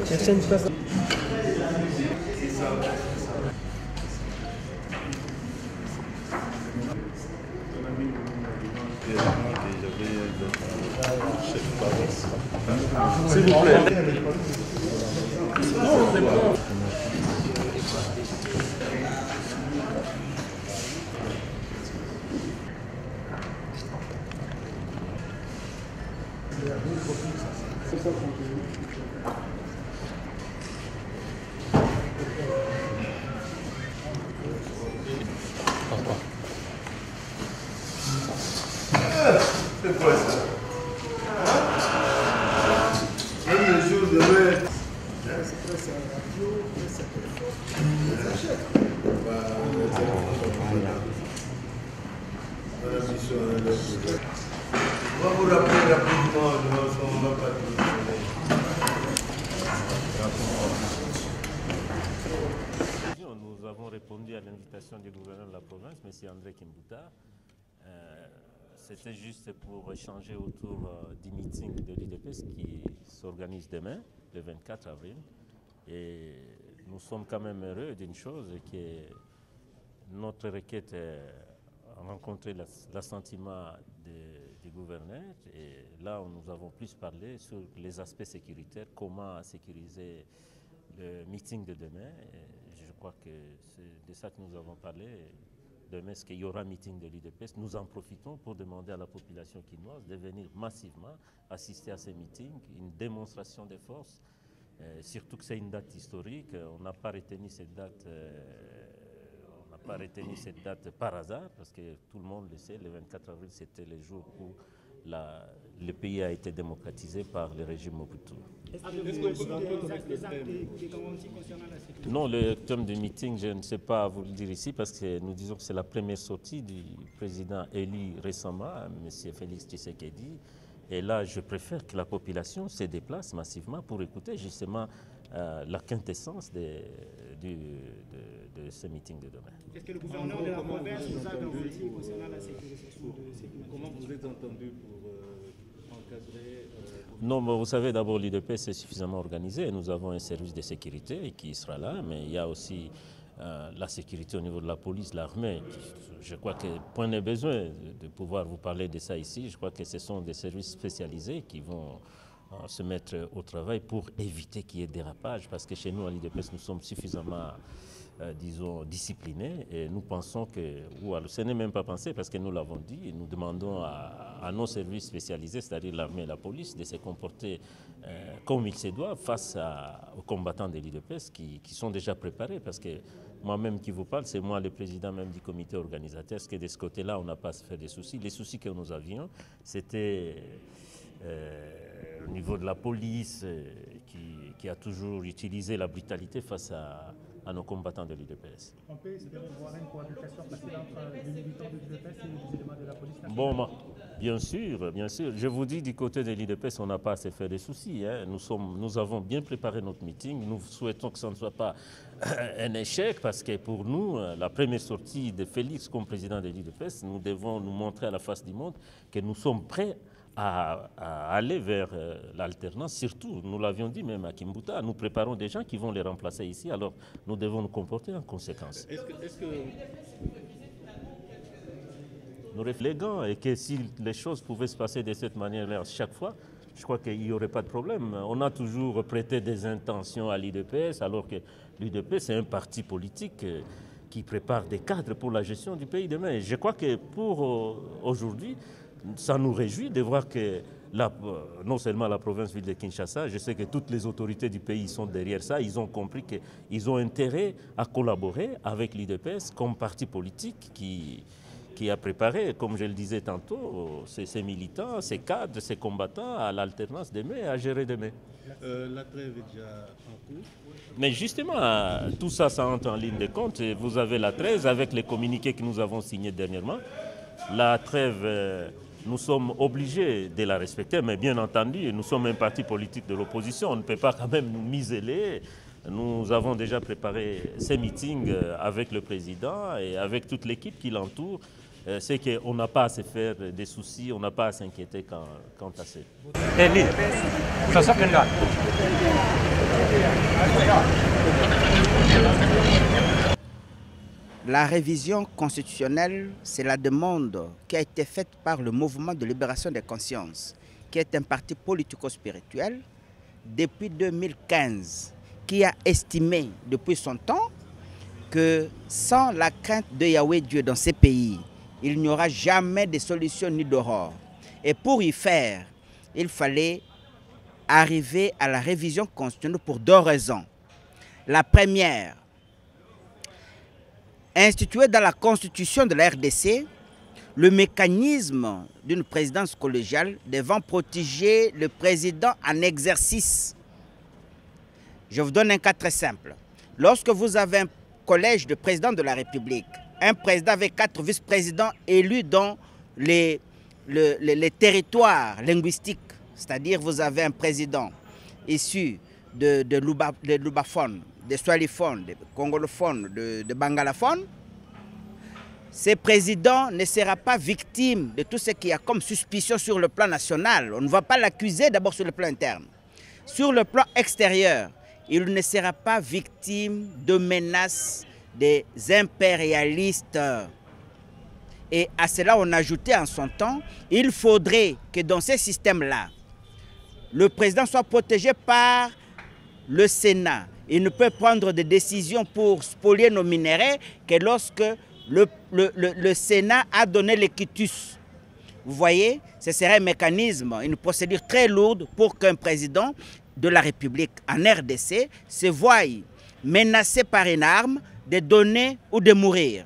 Cherchez une place. S'il vous plaît. Non, c'est bon. C'est quoi ça? Même le jour de mai. On va vous rappeler rapidement, on ne va pas tout donner. Nous avons répondu à l'invitation du gouverneur de la province, M. André Kimbouta. C'était juste pour échanger autour du meeting de l'UDPS qui s'organise demain, le 24 avril. Et nous sommes quand même heureux d'une chose, que notre requête a rencontré l'assentiment du gouverneur. Et là, nous avons plus parlé sur les aspects sécuritaires, comment sécuriser le meeting de demain. Et je crois que c'est de ça que nous avons parlé. Demain, est-ce qu'il y aura un meeting de l'UDPS? Nous en profitons pour demander à la population quinoise de venir massivement assister à ces meetings, une démonstration de force, surtout que c'est une date historique. On n'a pas retenu cette date, par hasard, parce que tout le monde le sait, le 24 avril, c'était le jour où le pays a été démocratisé par le régime Mobutu. Non, le thème du meeting, je ne sais pas vous le dire ici, parce que nous disons que c'est la première sortie du président élu récemment, M. Félix Tshisekedi. Et là, je préfère que la population se déplace massivement pour écouter justement la quintessence de ce meeting de demain. Est-ce que le gouverneur de la province vous a garanti concernant la sécurisation de ces meetings? Comment vous êtes entendu pour encadrer Non, mais vous savez, d'abord, l'UDPS est suffisamment organisé. Nous avons un service de sécurité qui sera là, mais il y a aussi la sécurité au niveau de la police, l'armée. Je crois que point n'est besoin de pouvoir vous parler de ça ici. Je crois que ce sont des services spécialisés qui vont se mettre au travail pour éviter qu'il y ait dérapage, parce que chez nous, à l'UDPS, nous sommes suffisamment disons, disciplinés, et nous pensons que, ou alors, ce n'est même pas pensé parce que nous l'avons dit, et nous demandons à nos services spécialisés, c'est-à-dire l'armée et la police, de se comporter comme il se doit face aux combattants de l'UDPS qui sont déjà préparés, parce que moi-même qui vous parle, c'est moi le président même du comité organisateur, parce que de ce côté-là, on n'a pas à se faire des soucis. Les soucis que nous avions, c'était au niveau de la police qui a toujours utilisé la brutalité face à nos combattants de l'UDPS. On peut espérer voir une cohabitation facile entre les militants de l'UDPS et les éléments de la police nationale? Bon, bien sûr, bien sûr. Je vous dis, du côté de l'UDPS, on n'a pas à se faire des soucis. Hein. Nous avons bien préparé notre meeting. Nous souhaitons que ça ne soit pas un échec, parce que pour nous, la première sortie de Félix comme président de l'UDPS, nous devons nous montrer à la face du monde que nous sommes prêts à aller vers l'alternance. Surtout, nous l'avions dit même à Kimbouta, nous préparons des gens qui vont les remplacer ici, alors nous devons nous comporter en conséquence. Est-ce que nous réfléchissons, et que si les choses pouvaient se passer de cette manière-là chaque fois, je crois qu'il n'y aurait pas de problème. On a toujours prêté des intentions à l'UDPS, alors que l'UDPS est un parti politique qui prépare des cadres pour la gestion du pays demain. Et je crois que pour aujourd'hui, ça nous réjouit de voir que non seulement la province-ville de Kinshasa, je sais que toutes les autorités du pays sont derrière ça, ils ont compris qu'ils ont intérêt à collaborer avec l'UDPS comme parti politique qui a préparé, comme je le disais tantôt, ces militants, ces cadres, ces combattants à l'alternance demain et à gérer demain. la trêve est déjà en cours? Mais justement, tout ça, ça entre en ligne de compte. Vous avez la trêve avec les communiqués que nous avons signés dernièrement. La trêve, nous sommes obligés de la respecter, mais bien entendu, nous sommes un parti politique de l'opposition. On ne peut pas quand même nous museler. Nous avons déjà préparé ces meetings avec le président et avec toute l'équipe qui l'entoure. c'est qu'on n'a pas à se faire des soucis, on n'a pas à s'inquiéter quant à ça. La révision constitutionnelle, c'est la demande qui a été faite par le Mouvement de libération des consciences, qui est un parti politico-spirituel depuis 2015, qui a estimé depuis son temps que sans la crainte de Yahweh Dieu dans ces pays, il n'y aura jamais de solution ni d'aurore. Et pour y faire, il fallait arriver à la révision constitutionnelle pour deux raisons. La première, instituer dans la constitution de la RDC le mécanisme d'une présidence collégiale devant protéger le président en exercice. Je vous donne un cas très simple. Lorsque vous avez un collège de présidents de la République, un président avec 4 vice-présidents élus dans les territoires linguistiques, c'est-à-dire vous avez un président issu de l'Ubaphone, de Swahiliphone, de Congolophone, de Bangalaphone, ce président ne sera pas victime de tout ce qu'il y a comme suspicion sur le plan national. On ne va pas l'accuser d'abord sur le plan interne. Sur le plan extérieur, il ne sera pas victime de menaces des impérialistes. Et à cela, on a ajouté en son temps, il faudrait que dans ces systèmes-là, le président soit protégé par le Sénat. Il ne peut prendre des décisions pour spolier nos minéraux que lorsque le Sénat a donné le quitus. Vous voyez, ce serait un mécanisme, une procédure très lourde pour qu'un président de la République en RDC se voie menacé par une arme de donner ou de mourir.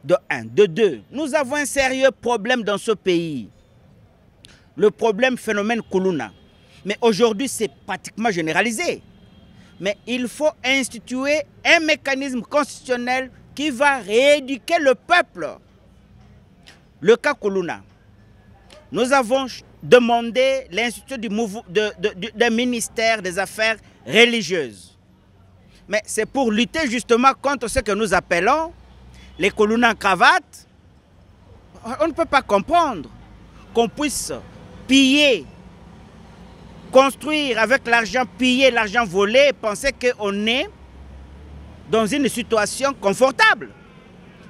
De un. De deux, nous avons un sérieux problème dans ce pays. Le problème phénomène Kuluna. Mais aujourd'hui, c'est pratiquement généralisé. Mais il faut instituer un mécanisme constitutionnel qui va rééduquer le peuple. Le cas Kuluna. Nous avons demandé l'institution d'un ministère des Affaires religieuses. Mais c'est pour lutter justement contre ce que nous appelons les Kuluna en cravate. On ne peut pas comprendre qu'on puisse piller, construire avec l'argent pillé, l'argent volé, et penser qu'on est dans une situation confortable.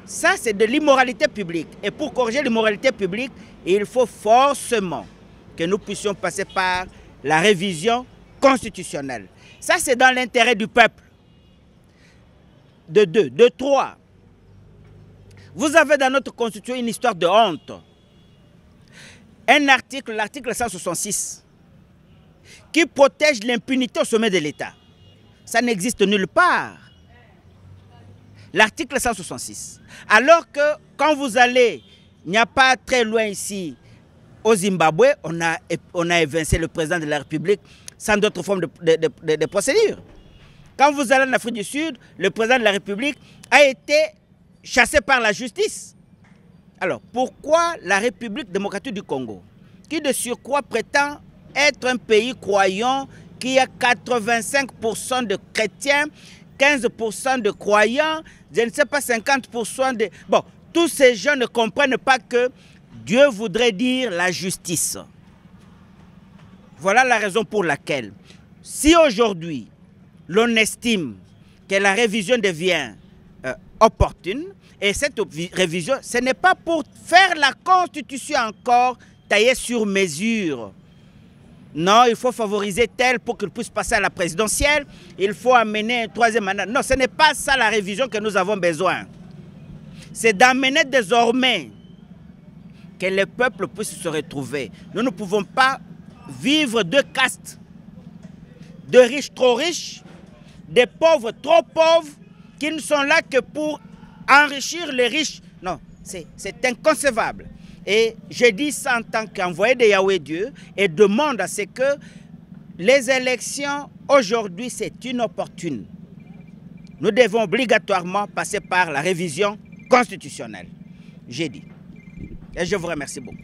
Ça, c'est de l'immoralité publique. Et pour corriger l'immoralité publique, il faut forcément que nous puissions passer par la révision constitutionnelle. Ça, c'est dans l'intérêt du peuple. De deux. De trois, vous avez dans notre constitution une histoire de honte. Un article, l'article 166, qui protège l'impunité au sommet de l'État. Ça n'existe nulle part. L'article 166. Alors que quand vous allez, il n'y a pas très loin ici, au Zimbabwe, on a évincé le président de la République sans d'autres formes de procédure. Quand vous allez en Afrique du Sud, le président de la République a été chassé par la justice. Alors, pourquoi la République démocratique du Congo, qui de surcroît prétend être un pays croyant, qui a 85% de chrétiens, 15% de croyants, je ne sais pas, 50% de... Bon, tous ces gens ne comprennent pas que Dieu voudrait dire la justice. Voilà la raison pour laquelle, si aujourd'hui, l'on estime que la révision devient opportune, et cette révision, ce n'est pas pour faire la Constitution encore taillée sur mesure. Non, il faut favoriser tel pour qu'il puisse passer à la présidentielle. Il faut amener un troisième mandat. Non, ce n'est pas ça la révision que nous avons besoin. C'est d'amener désormais que le peuple puisse se retrouver. Nous ne pouvons pas vivre deux castes. De riches trop riches, des pauvres trop pauvres, qui ne sont là que pour enrichir les riches. Non, c'est inconcevable. Et je dis ça en tant qu'envoyé de Yahweh Dieu et demande à ce que les élections aujourd'hui, c'est inopportune. Nous devons obligatoirement passer par la révision constitutionnelle. J'ai dit. Et je vous remercie beaucoup.